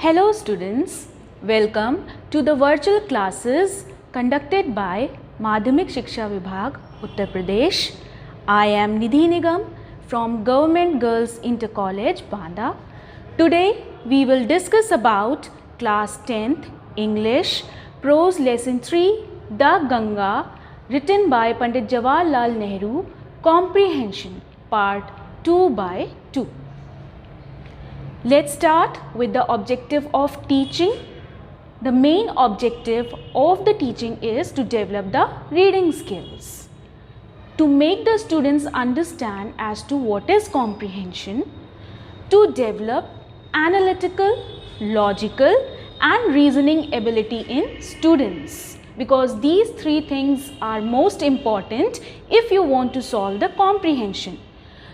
Hello students, welcome to the virtual classes conducted by Madhyamik Shiksha Vibhag, Uttar Pradesh. I am Nidhi Nigam from Government Girls Inter College, Banda. Today we will discuss about class 10th English prose lesson 3 The Ganga, written by Pandit Jawaharlal Nehru, comprehension part 2 by 2. Let's start with the objective of teaching. The main objective of the teaching is to develop the reading skills. To make the students understand as to what is comprehension, to develop analytical, logical and reasoning ability in students, because these three things are most important if you want to solve the comprehension.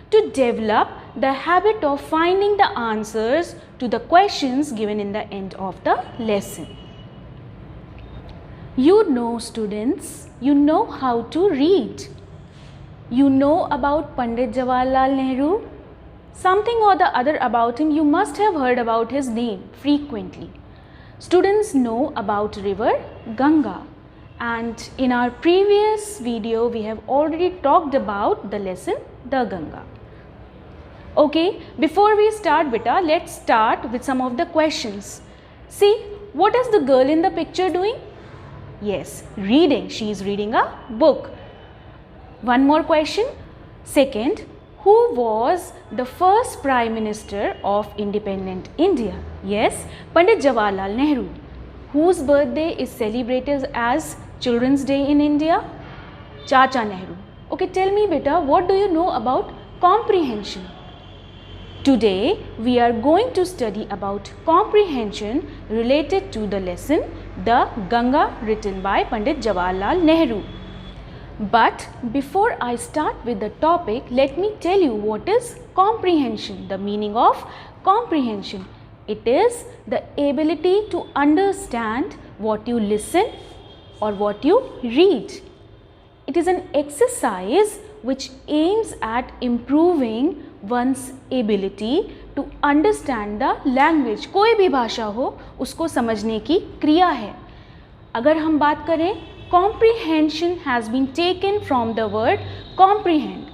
To develop the habit of finding the answers to the questions given in the end of the lesson. You know students, you know how to read. You know about Pandit Jawaharlal Nehru. Something or the other about him, you must have heard about his name frequently. Students know about river Ganga, and in our previous video we have already talked about the lesson The Ganga. Okay, before we start beta, let's start with some of the questions. See, what is the girl in the picture doing? Yes, reading. She is reading a book. One more question. Second, who was the first Prime Minister of independent India? Yes, Pandit Jawaharlal Nehru. Whose birthday is celebrated as Children's Day in India? Chacha Nehru. Okay, tell me beta, what do you know about comprehension? Today we are going to study about comprehension related to the lesson The Ganga, written by Pandit Jawaharlal Nehru. But before I start with the topic, let me tell you what is comprehension, the meaning of comprehension. It is the ability to understand what you listen or what you read. It is an exercise which aims at improving one's ability to understand the language. कोई भी भाषा हो उसको समझने की क्रिया है. अगर हम बात करें, comprehension has been taken from the word comprehend.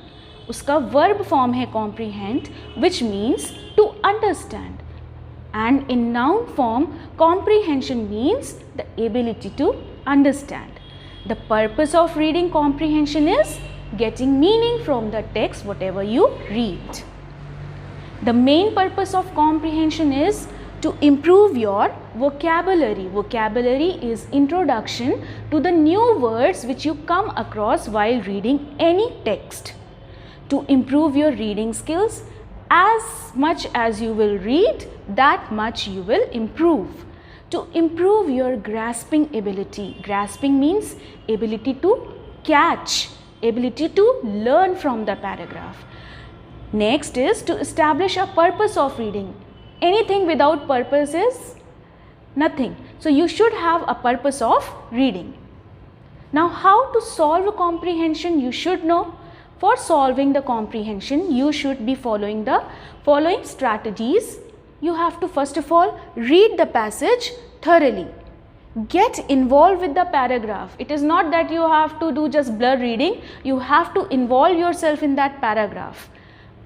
उसका verb form है comprehend, which means to understand. And in noun form, comprehension means the ability to understand. The purpose of reading comprehension is getting meaning from the text whatever you read. The main purpose of comprehension is to improve your vocabulary. Vocabulary is introduction to the new words which you come across while reading any text. To improve your reading skills, as much as you will read, that much you will improve. To improve your grasping ability. Grasping means ability to catch, ability to learn from the paragraph. Next is to establish a purpose of reading. Anything without purpose is nothing. So you should have a purpose of reading. Now, how to solve a comprehension you should know. For solving the comprehension, you should be following the following strategies. You have to first of all read the passage thoroughly. Get involved with the paragraph. It is not that you have to do just blur reading. You have to involve yourself in that paragraph.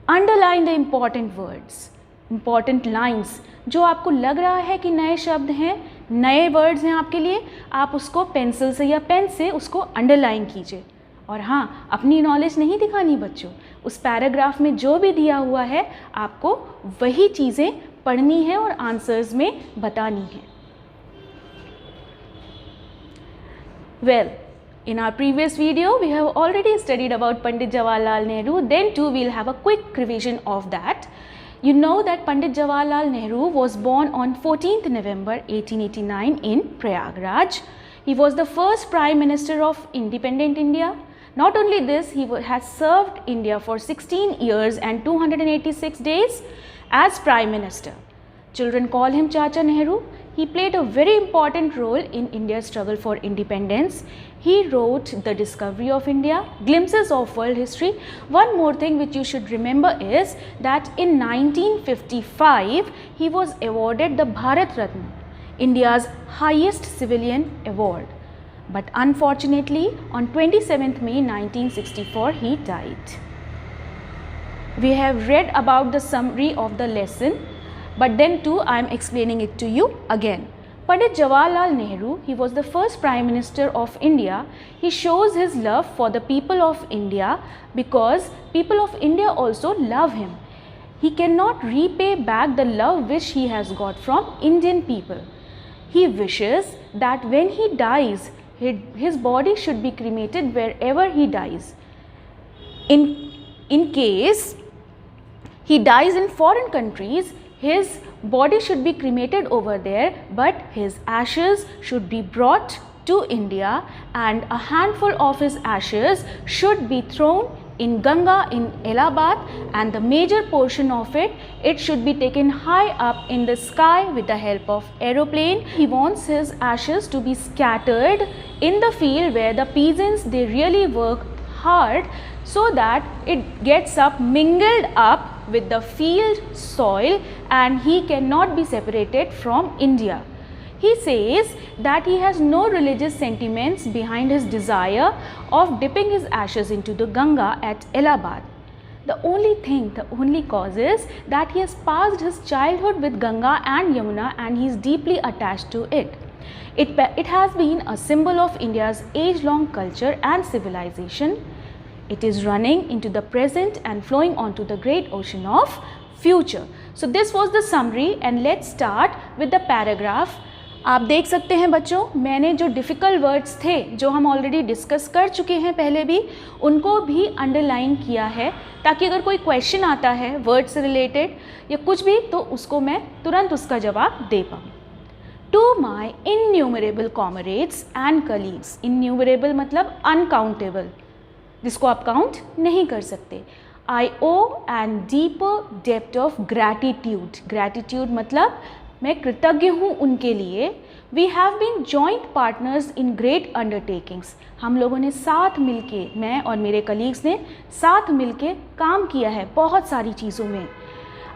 Underline the important words, important lines. जो आपको लग रहा है कि नए शब्द हैं, नए वर्ड्स हैं आपके लिए, आप उसको पेंसिल से या पेन से उसको अंडरलाइन कीजिए. और हाँ, अपनी नॉलेज नहीं दिखानी बच्चों. उस पैराग्राफ में जो भी दिया हुआ है आपको वही चीज़ें पढ़नी है और आंसर्स में बतानी है. Well, in our previous video, we have already studied about Pandit Jawaharlal Nehru. Then too, we'll have a quick revision of that. You know that Pandit Jawaharlal Nehru was born on 14th November 1889 in Prayagraj. He was the first Prime Minister of independent India. Not only this, he has served India for 16 years and 286 days as Prime Minister. Children call him Chacha Nehru. he played a very important role in India's struggle for independence. He wrote The Discovery of India, Glimpses of World History. One more thing which you should remember is that in 1955 he was awarded the Bharat Ratna, India's highest civilian award. But unfortunately on 27th May 1964 he died. We have read about the summary of the lesson, but then too I am explaining it to you again. Pandit Jawaharlal Nehru, he was the first Prime Minister of India. He shows his love for the people of India because people of India also love him. He cannot repay back the love which he has got from Indian people. He wishes that when he dies, his body should be cremated wherever he dies. In case he dies in foreign countries, his body should be cremated over there, but his ashes should be brought to India, and a handful of his ashes should be thrown in Ganga in Allahabad, and the major portion of it should be taken high up in the sky with the help of aeroplane. He wants his ashes to be scattered in the field where the peasants, they really work hard, so that it gets up mingled up with the field soil and he cannot be separated from India. He says that he has no religious sentiments behind his desire of dipping his ashes into the Ganga at Allahabad. The only cause is that he has passed his childhood with Ganga and Yamuna and he is deeply attached to it. It has been a symbol of India's age-long culture and civilization. It is running into the present and flowing onto the great ocean of future. So this was the summary and let's start with the paragraph. आप देख सकते हैं बच्चों, मैंने जो difficult words थे जो हम ऑलरेडी डिस्कस कर चुके हैं पहले भी, उनको भी अंडरलाइन किया है ताकि अगर कोई क्वेश्चन आता है वर्ड से रिलेटेड या कुछ भी तो उसको मैं तुरंत उसका जवाब दे पाऊँ. To my innumerable comrades and colleagues. Innumerable मतलब uncountable, जिसको आप काउंट नहीं कर सकते. I owe and deeper debt of gratitude. Gratitude मतलब मैं कृतज्ञ हूँ उनके लिए. We have been joint partners in great undertakings. हम लोगों ने साथ मिलके, मैं और मेरे कलीग्स ने साथ मिलके काम किया है बहुत सारी चीज़ों में.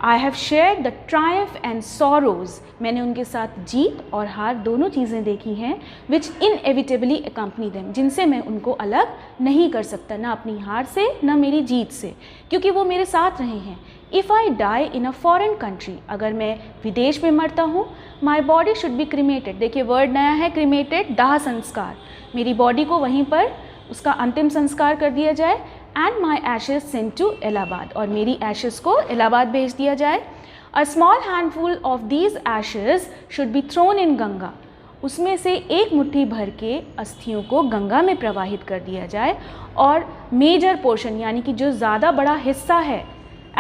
I have shared the triumph and sorrows. मैंने उनके साथ जीत और हार दोनों चीज़ें देखी हैं, which inevitably accompany them, जिनसे मैं उनको अलग नहीं कर सकता, ना अपनी हार से ना मेरी जीत से, क्योंकि वो मेरे साथ रहे हैं. If I die in a foreign country, अगर मैं विदेश में मरता हूँ, my body should be cremated. देखिए वर्ड नया है, cremated, दाह संस्कार. मेरी बॉडी को वहीं पर उसका अंतिम संस्कार कर दिया जाए. And my ashes sent to Allahabad, और मेरी ashes को इलाहाबाद भेज दिया जाए. A small handful of these ashes should be thrown in Ganga. उसमें से एक मुट्ठी भर के अस्थियों को गंगा में प्रवाहित कर दिया जाए और मेजर पोर्शन यानी कि जो ज़्यादा बड़ा हिस्सा है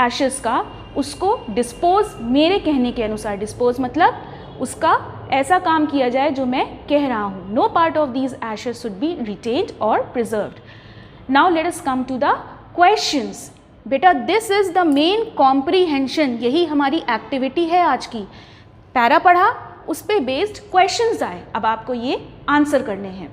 ashes का, उसको डिस्पोज, मेरे कहने के अनुसार डिस्पोज मतलब उसका ऐसा काम किया जाए जो मैं कह रहा हूँ. No part of these ashes should be retained or preserved. Now let us come to the questions. बेटा this is the main comprehension. यही हमारी एक्टिविटी है आज की. पैरा पढ़ा, उस पे बेस्ड क्वेश्चंस आए, अब आपको ये आंसर करने हैं.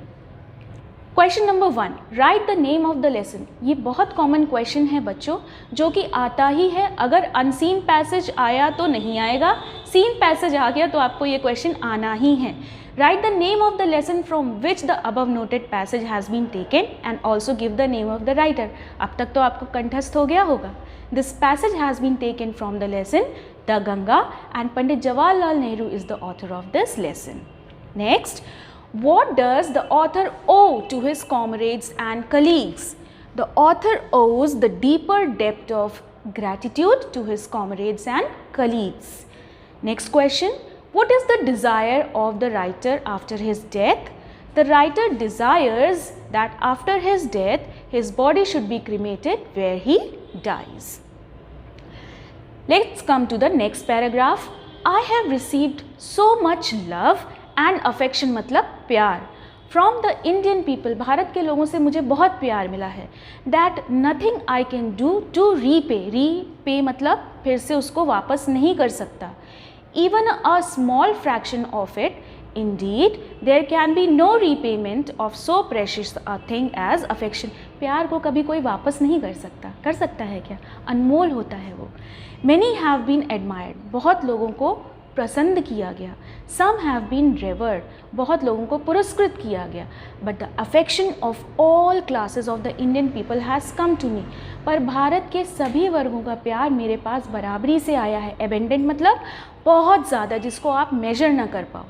Question number 1, right the name of the lesson. ये बहुत कॉमन क्वेश्चन है बच्चों, जो कि आता ही है. अगर अनसीन पैसेज आया तो नहीं आएगा, सीन पैसेज आ गया तो आपको ये क्वेश्चन आना ही है. Write the name of the lesson from which the above noted passage has been taken and also give the name of the writer. अब तक तो आपको कंठस्थ हो गया होगा. This passage has been taken from the lesson The Ganga and Pandit Jawaharlal Nehru is the author of this lesson. Next, what does the author owe to his comrades and colleagues? The author owes the deeper debt of gratitude to his comrades and colleagues. Next question. What is the desire of the writer after his death? The writer desires that after his death, his body should be cremated where he dies. Let's come to the next paragraph. I have received so much love and affection मतलब प्यार from the Indian people. Bharat के लोगों से मुझे बहुत प्यार मिला है. That nothing I can do to repay. repay मतलब फिर से उसको वापस नहीं कर सकता. even a small fraction of it. Indeed, there can be no repayment of so precious a thing as affection. प्यार को कभी कोई वापस नहीं कर सकता है क्या? अनमोल होता है वो. Many have been admired. बहुत लोगों को पसंद किया गया. Some have been revered. बहुत लोगों को पुरस्कृत किया गया. But the affection of all classes of the Indian people has come to me. पर भारत के सभी वर्गों का प्यार मेरे पास बराबरी से आया है. Abundant मतलब बहुत ज़्यादा, जिसको आप मेजर ना कर पाओ.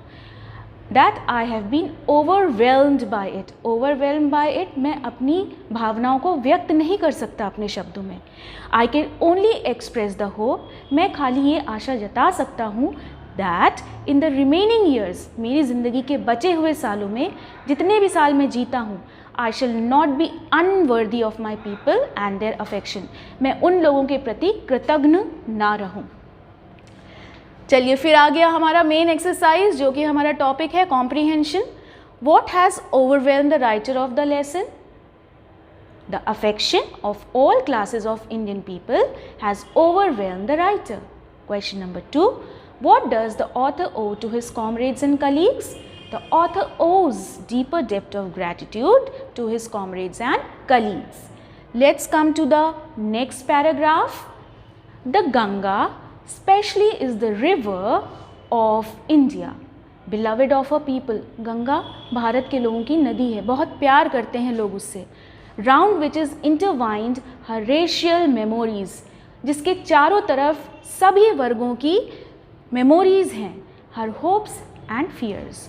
That I have been overwhelmed by it. Overwhelmed by it, मैं अपनी भावनाओं को व्यक्त नहीं कर सकता अपने शब्दों में. I can only express the hope. मैं खाली ये आशा जता सकता हूँ that in the remaining years, मेरी ज़िंदगी के बचे हुए सालों में, जितने भी साल मैं जीता हूँ, I shall not be unworthy of my people and their affection. मैं उन लोगों के प्रति कृतज्ञ ना रहूँ. चलिए फिर आ गया हमारा मेन एक्सरसाइज, जो कि हमारा टॉपिक है comprehension. What has overwhelmed the writer of the lesson? The affection of all classes of Indian people has overwhelmed the writer. Question number 2. What does the author owe to his comrades and colleagues? The author owes deeper depth of gratitude to his comrades and colleagues. Let's come to the next paragraph. The Ganga especially is the river of India, beloved of a people. Ganga Bharat के लोगों की नदी है, बहुत प्यार करते हैं लोग उससे. Round which is intertwined her racial memories, जिसके चारों तरफ सभी वर्गों की मेमोरीज हैं. Her hopes and fears.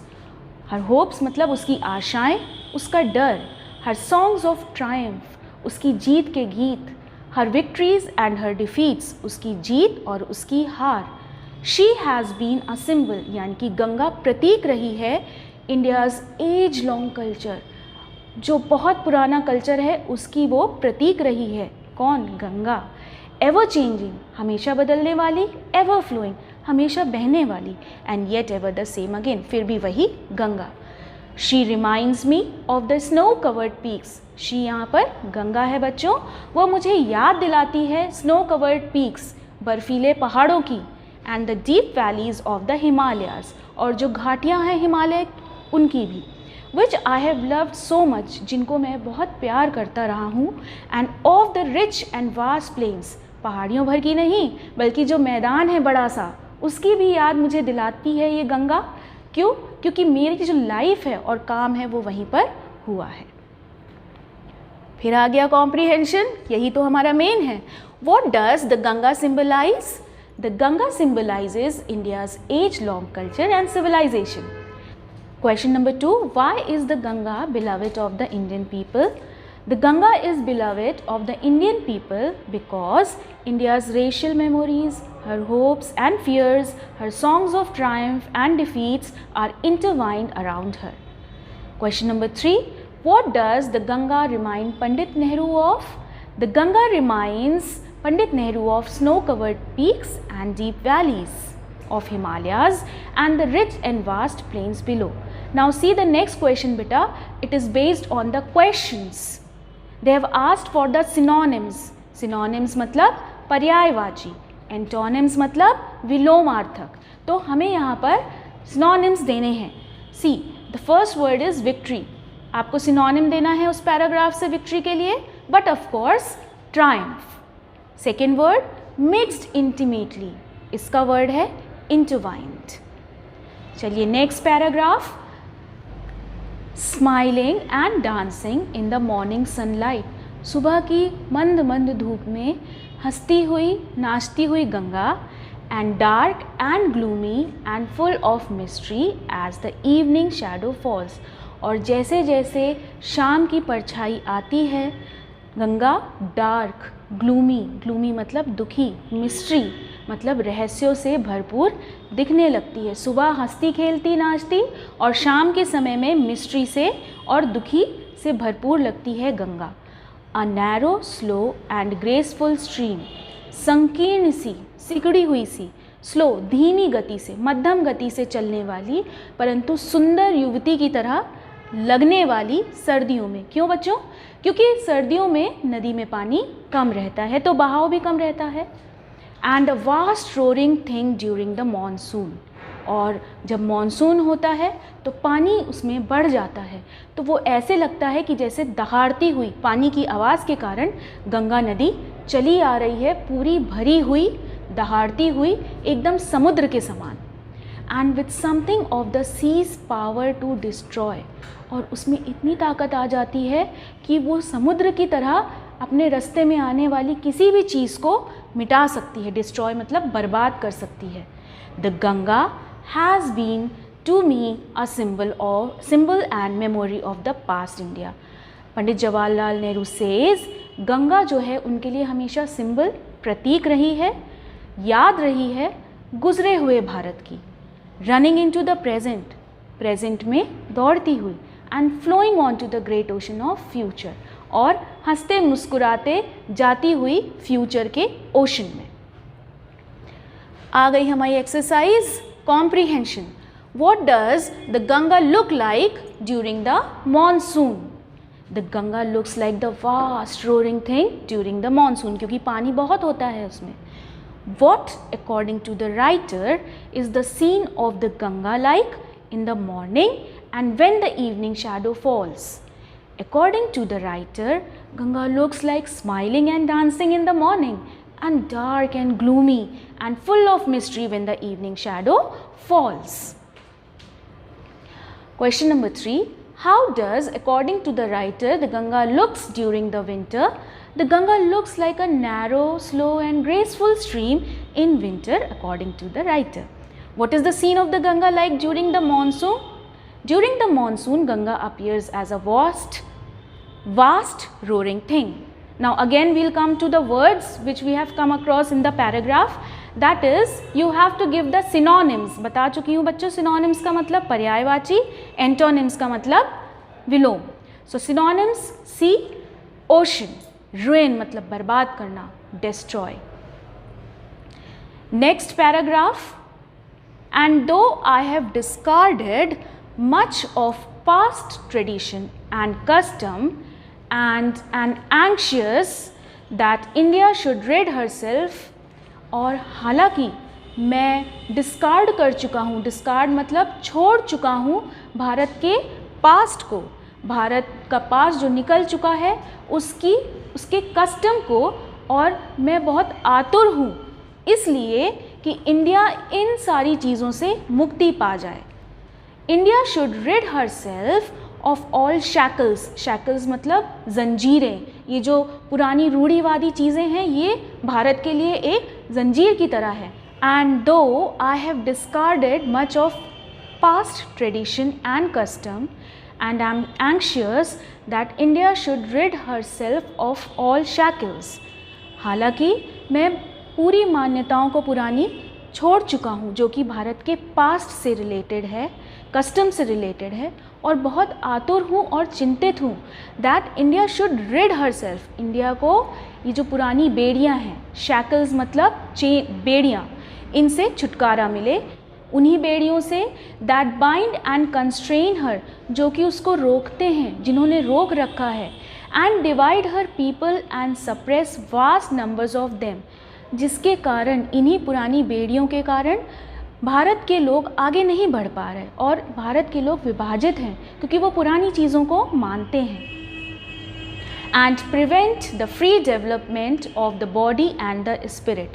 Her hopes मतलब उसकी आशाएं, उसका डर. Her songs of triumph, उसकी जीत के गीत. Her victories and her defeats, उसकी जीत और उसकी हार. She has been a symbol, यानी कि गंगा प्रतीक रही है India's age long culture, जो बहुत पुराना कल्चर है उसकी वो प्रतीक रही है. कौन? गंगा. Ever changing, हमेशा बदलने वाली. Ever flowing, हमेशा बहने वाली. And yet ever the same again, फिर भी वही Ganga. She reminds me of the snow covered peaks. She यहाँ पर गंगा है बच्चों, वो मुझे याद दिलाती है snow covered peaks, बर्फीले पहाड़ों की. And the deep valleys of the Himalayas, और जो घाटियाँ हैं हिमालय उनकी भी. Which I have loved so much, जिनको मैं बहुत प्यार करता रहा हूँ. And of the rich and vast plains, पहाड़ियों भर की नहीं बल्कि जो मैदान है बड़ा सा, उसकी भी याद मुझे दिलाती है ये गंगा. क्यों? क्योंकि मेरी जो लाइफ है और काम है वो वहीं पर हुआ है. फिर आ गया कॉम्प्रीहेंशन, यही तो हमारा मेन है. What does the Ganga symbolize? The Ganga symbolizes India's age-long culture and civilization. Question number 2. Why is the Ganga beloved of the Indian people? The Ganga is beloved of the Indian people because India's racial memories, her hopes and fears, her songs of triumph and defeats are intertwined around her. Question number 3. What does the Ganga remind Pandit Nehru of? The Ganga reminds Pandit Nehru of snow-covered peaks and deep valleys of Himalayas and the rich and vast plains below. Now see the next question beta. It is based on the questions. They have asked for the synonyms. Synonyms मतलब पर्यायवाची. Antonyms मतलब विलोमार्थक. तो हमें यहाँ पर synonyms देने हैं. See, the first word is victory. आपको synonym देना है उस पैराग्राफ से victory के लिए. But of course, triumph. Second word, mixed intimately. इसका word है intertwined. चलिए next paragraph. Smiling and dancing in the morning sunlight. सुबह की मंद मंद धूप में हंसती हुई नाचती हुई Ganga. And dark and gloomy and full of mystery as the evening shadow falls. और जैसे जैसे शाम की परछाई आती है गंगा डार्क ग्लूमी मतलब दुखी, मिस्ट्री मतलब रहस्यों से भरपूर दिखने लगती है. सुबह हंसती खेलती नाचती और शाम के समय में मिस्ट्री से और दुखी से भरपूर लगती है Ganga. A narrow slow and graceful stream. संकीर्ण सी सिकुड़ी हुई सी, स्लो धीमी गति से मध्यम गति से चलने वाली परंतु सुंदर युवती की तरह लगने वाली सर्दियों में. क्यों बच्चों? क्योंकि सर्दियों में नदी में पानी कम रहता है तो बहाव भी कम रहता है. And a vast roaring thing during the monsoon. और जब मॉनसून होता है तो पानी उसमें बढ़ जाता है, तो वो ऐसे लगता है कि जैसे दहाड़ती हुई, पानी की आवाज़ के कारण गंगा नदी चली आ रही है, पूरी भरी हुई, दहाड़ती हुई, एकदम समुद्र के समान। And with something of the sea's power to destroy, और उसमें इतनी ताकत आ जाती है कि वो समुद्र की तरह अपने रास्ते में आने वाली किसी भी चीज़ को मिटा सकती है। डिस्ट्रॉय मतलब बर्बाद कर सकती है। The Ganga has been to me a symbol and memory of the past India. Pandit Jawaharlal Nehru says, Ganga जो है उनके लिए हमेशा सिंबल, प्रतीक रही है, याद रही है गुजरे हुए भारत की। Running into the present, present में दौड़ती हुई, and flowing on to the great ocean of future, और हंसते मुस्कुराते जाती हुई फ्यूचर के ओशन में। आ गई हमारी exercise comprehension. What does the Ganga look like during the monsoon? The Ganga looks like the vast roaring thing during the monsoon, क्योंकि पानी बहुत होता है उसमें। What, according to the writer, is the scene of the Ganga like in the morning and when the evening shadow falls? According to the writer, Ganga looks like smiling and dancing in the morning, and dark and gloomy and full of mystery when the evening shadow falls. Question number 3. How does, according to the writer, the Ganga looks during the winter? The Ganga looks like a narrow, slow and graceful stream in winter, according to the writer. What is the scene of the Ganga like during the monsoon? During the monsoon, Ganga appears as a vast roaring thing. Now again we'll come to the words which we have come across in the paragraph. That is, you have to give the synonyms. बता चुकी हूँ बच्चों, synonyms का मतलब पर्यायवाची, antonyms का मतलब विलोम. So synonyms: sea, ocean, ruin मतलब बर्बाद करना, destroy. Next paragraph. And though I have discarded much of past tradition and custom, and am anxious that India should rid herself, और हालांकि मैं डिस्कार्ड कर चुका हूँ, डिस्कार्ड मतलब छोड़ चुका हूँ भारत के पास्ट को, भारत का पास्ट जो निकल चुका है उसके कस्टम को, और मैं बहुत आतुर हूँ इसलिए कि इंडिया इन सारी चीज़ों से मुक्ति पा जाए। India should rid herself of all shackles, shackles मतलब जंजीरें, ये जो पुरानी रूढ़िवादी चीज़ें हैं ये भारत के लिए एक जंजीर की तरह है। And though I have discarded much of past tradition and custom and I am anxious that India should rid herself of all shackles, हालांकि मैं पूरी मान्यताओं को पुरानी छोड़ चुका हूँ जो कि भारत के पास्ट से रिलेटेड है, कस्टम से रिलेटेड है, और बहुत आतुर हूँ और चिंतित हूँ that India should rid herself, India को ये जो पुरानी बेड़ियाँ हैं, शैकल्स मतलब बेड़ियाँ, इनसे छुटकारा मिले, उन्हीं बेड़ियों से that bind and constrain her, जो कि उसको रोकते हैं, जिन्होंने रोक रखा है, and divide her people and suppress vast numbers of them, जिसके कारण, इन्हीं पुरानी बेड़ियों के कारण भारत के लोग आगे नहीं बढ़ पा रहे और भारत के लोग विभाजित हैं क्योंकि वो पुरानी चीज़ों को मानते हैं। And prevent the free development of the body and the spirit,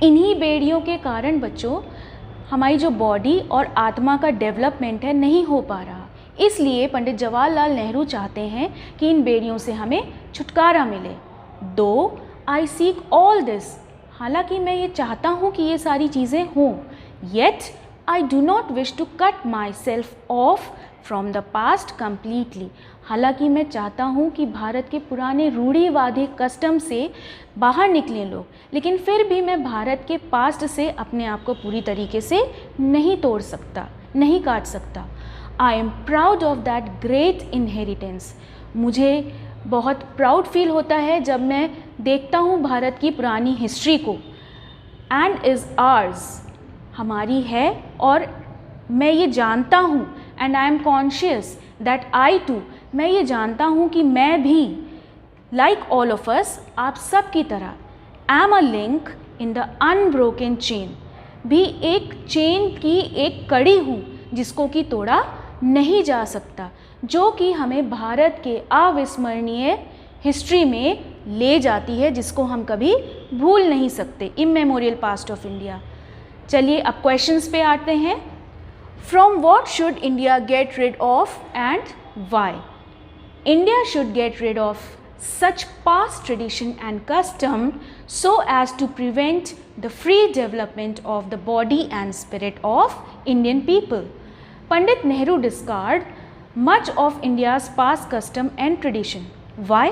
इन्हीं बेड़ियों के कारण बच्चों हमारी जो बॉडी और आत्मा का डेवलपमेंट है नहीं हो पा रहा, इसलिए पंडित जवाहरलाल नेहरू चाहते हैं कि इन बेड़ियों से हमें छुटकारा मिले। दो आई सीक ऑल दिस, हालांकि मैं ये चाहता हूँ कि ये सारी चीज़ें हों, yet I do not wish to cut myself off from the past completely, हालांकि मैं चाहता हूँ कि भारत के पुराने रूढ़िवादी कस्टम से बाहर निकलें लोग, लेकिन फिर भी मैं भारत के पास्ट से अपने आप को पूरी तरीके से नहीं तोड़ सकता, नहीं काट सकता। I am proud of that great inheritance, मुझे बहुत प्राउड फील होता है जब मैं देखता हूँ भारत की पुरानी हिस्ट्री को। एंड इज़ आर्स, हमारी है, और मैं ये जानता हूँ, and I am conscious that I too, मैं ये जानता हूँ कि मैं भी, लाइक ऑल ऑफ अस, आप सब की तरह, am a link in the unbroken chain, भी एक चेन की एक कड़ी हूँ जिसको कि तोड़ा नहीं जा सकता, जो कि हमें भारत के अविस्मरणीय हिस्ट्री में ले जाती है, जिसको हम कभी भूल नहीं सकते, इमेमोरियल पास्ट ऑफ इंडिया। चलिए अब क्वेश्चंस पे आते हैं। From what should India get rid of and why? India should get rid of such past tradition and custom so as to prevent the free development of the body and spirit of Indian people. Pandit Nehru discarded much of India's past custom and tradition. Why?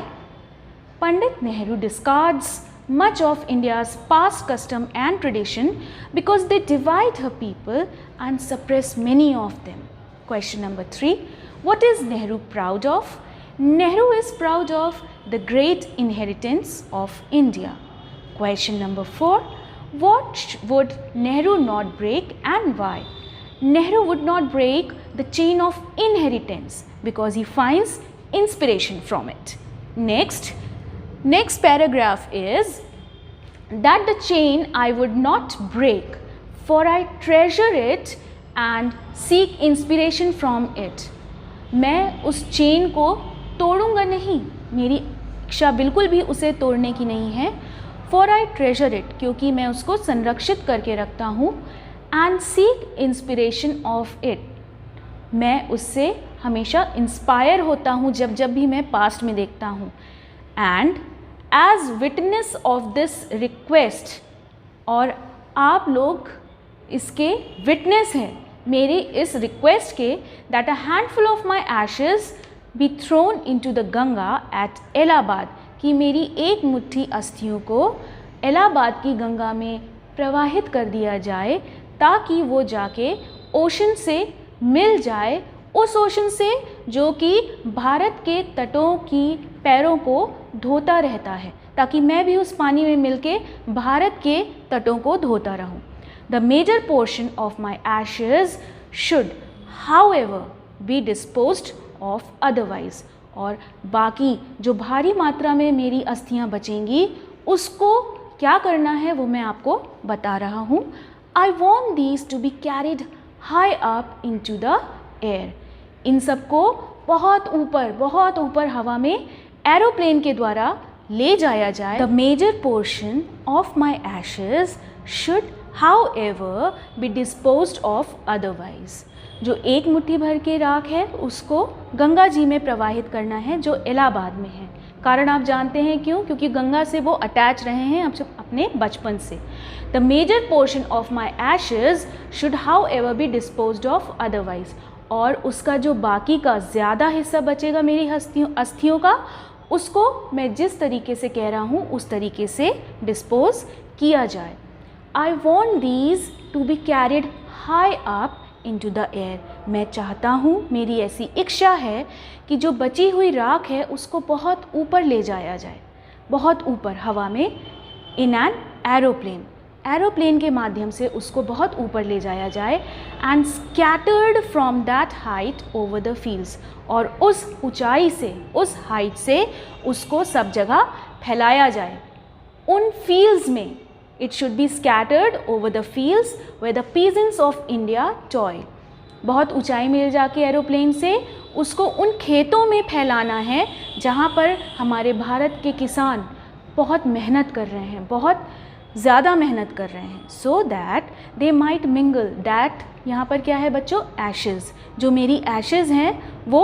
Pandit Nehru discards much of India's past custom and tradition because they divide her people and suppress many of them. Question number 3. What is Nehru proud of? Nehru is proud of the great inheritance of India. Question number 4. What would Nehru not break and why? Nehru would not break the chain of inheritance because he finds inspiration from it. Next paragraph is that the chain I would not break, for I treasure it and seek inspiration from it. मैं उस chain को तोड़ूंगा नहीं, मेरी इच्छा बिल्कुल भी उसे तोड़ने की नहीं है। फॉर आई ट्रेजर इट, क्योंकि मैं उसको संरक्षित करके रखता हूँ। And seek inspiration of it, मैं उससे हमेशा इंस्पायर होता हूँ जब जब भी मैं पास्ट में देखता हूँ। And as witness of this request, और आप लोग इसके विटनेस हैं मेरी इस रिक्वेस्ट के, that a handful of my ashes be thrown into the Ganga at Allahabad, कि मेरी एक मुट्ठी अस्थियों को इलाहाबाद की गंगा में प्रवाहित कर दिया जाए, ताकि वो जाके ओशन से मिल जाए, उस ओशन से जो कि भारत के तटों की पैरों को धोता रहता है, ताकि मैं भी उस पानी में मिलके भारत के तटों को धोता रहूं। The major portion of my ashes should however be disposed of otherwise, और बाकी जो भारी मात्रा में मेरी अस्थियां बचेंगी उसको क्या करना है वो मैं आपको बता रहा हूँ। I want these to be carried high up into the air, इन सबको बहुत ऊपर हवा में एरोप्लेन के द्वारा ले जाया जाए। The major portion of my ashes should however be disposed of otherwise, जो एक मुट्ठी भर के राख है उसको गंगा जी में प्रवाहित करना है जो इलाहाबाद में है। कारण आप जानते हैं क्यों? क्योंकि गंगा से वो अटैच रहे हैं अपने बचपन से। The major portion of my ashes should however be disposed of otherwise, और उसका जो बाकी का ज़्यादा हिस्सा बचेगा मेरी अस्थियों का, उसको मैं जिस तरीके से कह रहा हूँ उस तरीके से डिस्पोज किया जाए। आई want these to be carried high up into the air, मैं चाहता हूँ, मेरी ऐसी इच्छा है कि जो बची हुई राख है उसको बहुत ऊपर ले जाया जाए, बहुत ऊपर हवा में, इन एन एरोप्लेन के माध्यम से उसको बहुत ऊपर ले जाया जाए। And scattered from that height over the fields, और उस ऊंचाई से, उस हाइट से उसको सब जगह फैलाया जाए। उन फील्ड्स में, it should be scattered over the fields where the peasants of India toil, बहुत ऊंचाई में ले जाके एरोप्लेन से उसको उन खेतों में फैलाना है जहाँ पर हमारे भारत के किसान बहुत मेहनत कर रहे हैं, बहुत ज़्यादा मेहनत कर रहे हैं। So that they might mingle, that यहाँ पर क्या है बच्चों? एशेज़, जो मेरी एशेज़ हैं वो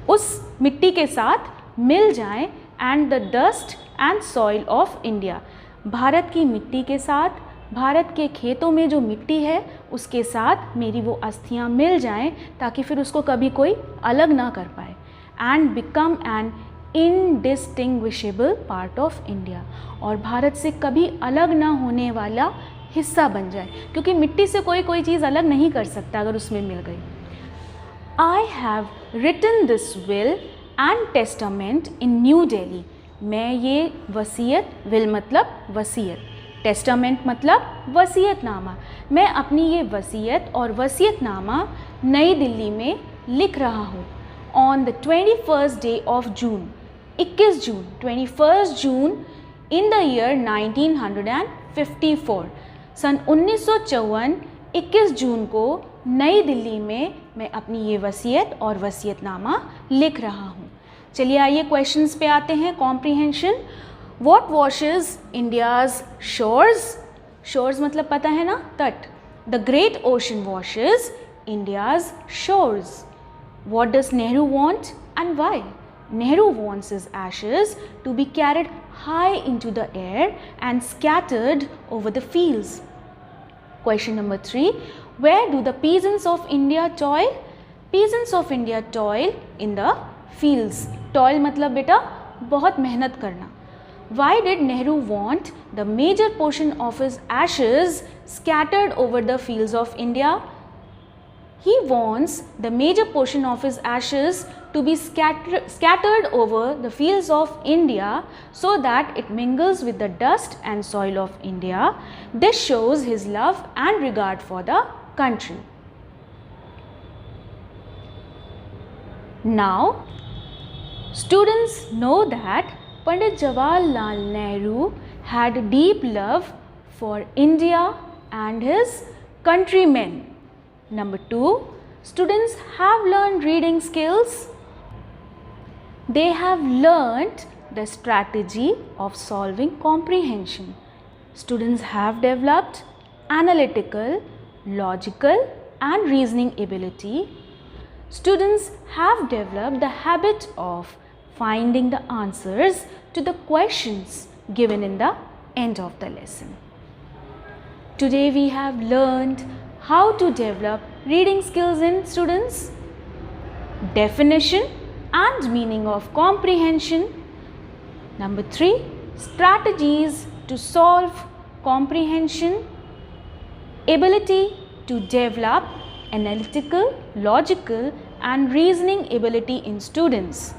उस मिट्टी के साथ मिल जाएं। And the dust and soil of India, Bharat की मिट्टी के साथ, भारत के खेतों में जो मिट्टी है उसके साथ मेरी वो अस्थियां मिल जाएं, ताकि फिर उसको कभी कोई अलग ना कर पाए। And become an indistinguishable part of India, और भारत से कभी अलग ना होने वाला हिस्सा बन जाए, क्योंकि मिट्टी से कोई चीज़ अलग नहीं कर सकता अगर उसमें मिल गई। I have written this will and testament in New Delhi, मैं ये वसीयत, विल मतलब वसीयत, टेस्टामेंट मतलब वसीयतनामा, मैं अपनी ये वसीयत और वसीयतनामा नई दिल्ली में लिख रहा हूँ। On the 21st day of June, 21 June 21 June in the year 1954. सन 1954 21 जून को नई दिल्ली में मैं अपनी ये वसीयत और वसीयतनामा लिख रहा हूँ. चलिए आइए क्वेश्चंस पे आते हैं. Comprehension. What washes India's shores? Shores मतलब पता है ना, तट. The Great Ocean washes India's shores. What does Nehru want and why? Nehru wants his ashes to be carried high into the air and scattered over the fields. Question number 3. Where do the peasants of India toil? Peasants of India toil in the fields. Toil मतलब बेटा बहुत मेहनत करना. Why did Nehru want the major portion of his ashes scattered over the fields of India? He wants the major portion of his ashes to be scattered over the fields of India so that it mingles with the dust and soil of India. This shows his love and regard for the country. Now, students know that Pandit Jawaharlal Nehru had deep love for India and his countrymen. Number 2, students have learned reading skills. They have learnt the strategy of solving comprehension. Students have developed analytical, logical and reasoning ability. Students have developed the habit of finding the answers to the questions given in the end of the lesson. Today we have learned how to develop reading skills in students, definition and meaning of comprehension. Number 3, strategies to solve comprehension, ability to develop analytical, logical and reasoning ability in students.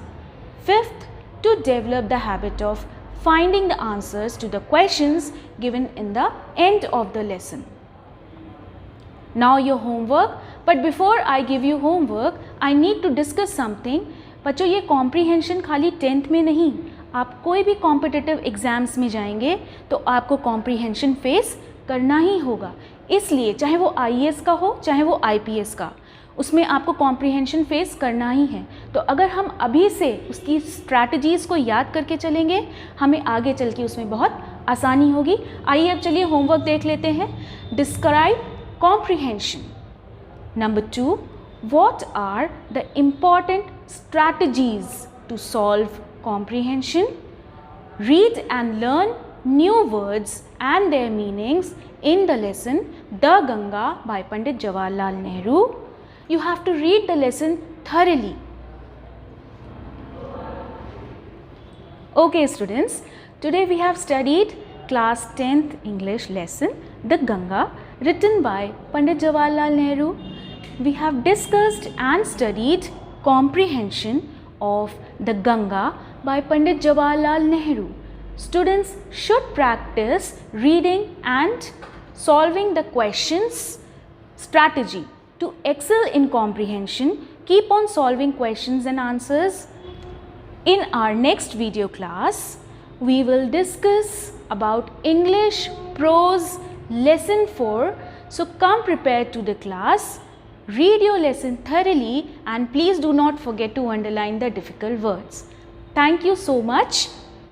5th, to develop the habit of finding the answers to the questions given in the end of the lesson. Now your homework, but before I give you homework, I need to discuss something. बच्चों ये comprehension खाली 10th में नहीं, आप कोई भी competitive exams में जाएंगे तो आपको comprehension face करना ही होगा. इसलिए चाहे वो IAS का हो चाहे वो IPS का, उसमें आपको कॉम्प्रीहेंशन फेस करना ही है. तो अगर हम अभी से उसकी स्ट्रैटेजीज़ को याद करके चलेंगे, हमें आगे चल के उसमें बहुत आसानी होगी. आइए अब चलिए होमवर्क देख लेते हैं. Describe comprehension. Number 2, what are the important strategies to solve comprehension. Read and learn new words and their meanings in the lesson The Ganga by Pandit Jawaharlal Nehru. You have to read the lesson thoroughly. Okay students, today we have studied class 10th English lesson The Ganga, written by Pandit Jawaharlal Nehru. We have discussed and studied comprehension of The Ganga by Pandit Jawaharlal Nehru. Students should practice reading and solving the questions strategy. To excel in comprehension, keep on solving questions and answers. In our next video class, we will discuss about English prose lesson 4. So come prepared to the class, read your lesson thoroughly and please do not forget to underline the difficult words. Thank you so much.